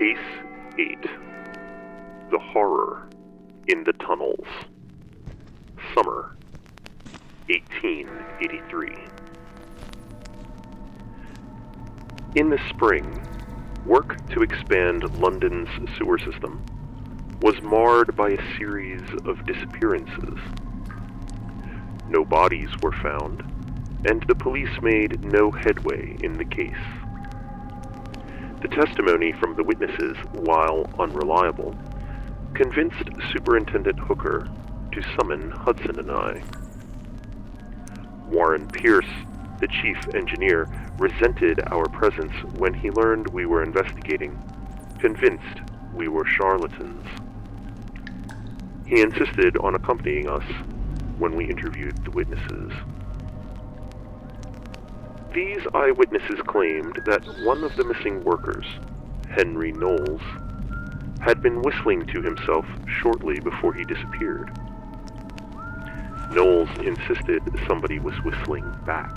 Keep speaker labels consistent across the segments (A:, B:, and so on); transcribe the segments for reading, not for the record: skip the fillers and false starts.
A: Case 8. The Horror in the Tunnels. Summer, 1883. In the spring, work to expand London's sewer system was marred by a series of disappearances. No bodies were found, and the police made no headway in the case. The testimony from the witnesses, while unreliable, convinced Superintendent Hooker to summon Hudson and I. Warren Pierce, the chief engineer, resented our presence when he learned we were investigating, convinced we were charlatans. He insisted on accompanying us when we interviewed the witnesses. These eyewitnesses claimed that one of the missing workers, Henry Knowles, had been whistling to himself shortly before he disappeared. Knowles insisted somebody was whistling back.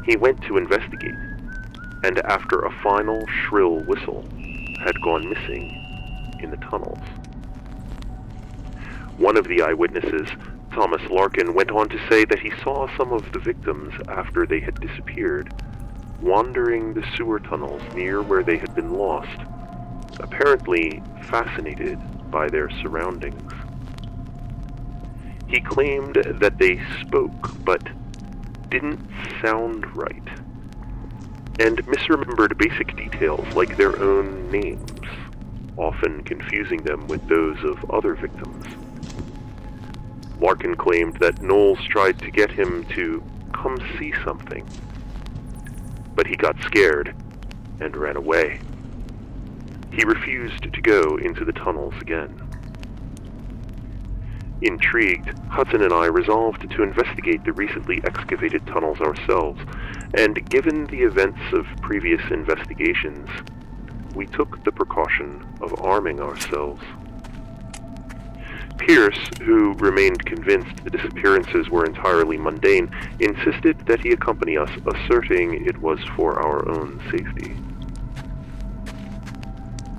A: He went to investigate, and after a final shrill whistle had gone missing in the tunnels. One of the eyewitnesses, Thomas Larkin, went on to say that he saw some of the victims after they had disappeared, wandering the sewer tunnels near where they had been lost, apparently fascinated by their surroundings. He claimed that they spoke, but didn't sound right, and misremembered basic details like their own names, often confusing them with those of other victims. Larkin claimed that Knowles tried to get him to come see something, but he got scared and ran away. He refused to go into the tunnels again. Intrigued, Hudson and I resolved to investigate the recently excavated tunnels ourselves, and given the events of previous investigations, we took the precaution of arming ourselves. Pierce, who remained convinced the disappearances were entirely mundane, insisted that he accompany us, asserting it was for our own safety.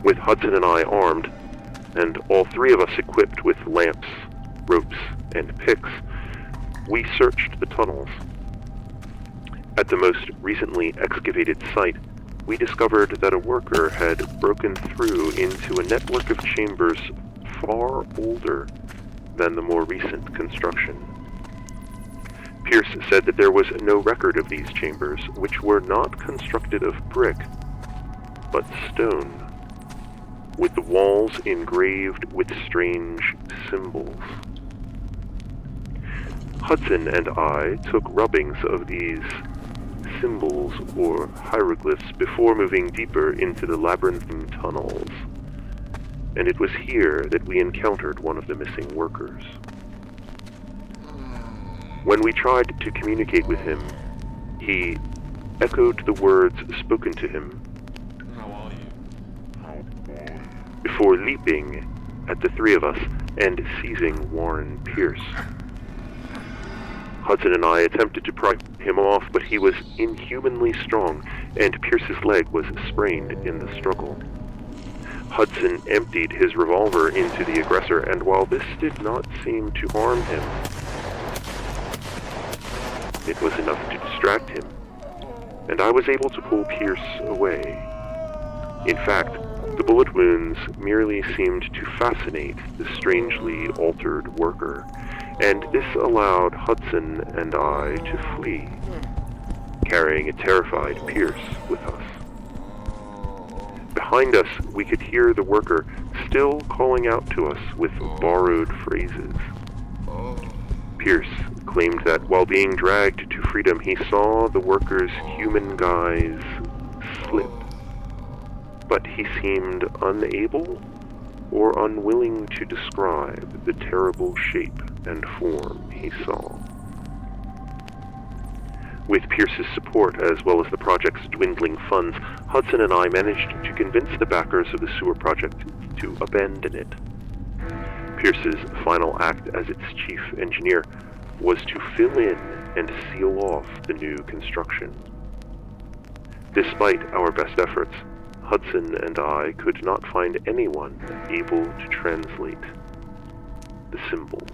A: With Hudson and I armed, and all three of us equipped with lamps, ropes, and picks, we searched the tunnels. At the most recently excavated site, we discovered that a worker had broken through into a network of chambers far older than the more recent construction. Pierce said that there was no record of these chambers, which were not constructed of brick, but stone, with the walls engraved with strange symbols. Hudson and I took rubbings of these symbols or hieroglyphs before moving deeper into the labyrinthine tunnels, and it was here that we encountered one of the missing workers. When we tried to communicate with him, he echoed the words spoken to him before leaping at the three of us and seizing Warren Pierce. Hudson and I attempted to pry him off, but he was inhumanly strong, and Pierce's leg was sprained in the struggle. Hudson emptied his revolver into the aggressor, and while this did not seem to harm him, it was enough to distract him, and I was able to pull Pierce away. In fact, the bullet wounds merely seemed to fascinate the strangely altered worker, and this allowed Hudson and I to flee, carrying a terrified Pierce with us. Behind us, we could hear the worker still calling out to us with borrowed phrases. Pierce claimed that while being dragged to freedom, he saw the worker's human guise slip, but he seemed unable or unwilling to describe the terrible shape and form he saw. With Pierce's support, as well as the project's dwindling funds, Hudson and I managed to convince the backers of the sewer project to abandon it. Pierce's final act as its chief engineer was to fill in and seal off the new construction. Despite our best efforts, Hudson and I could not find anyone able to translate the symbols.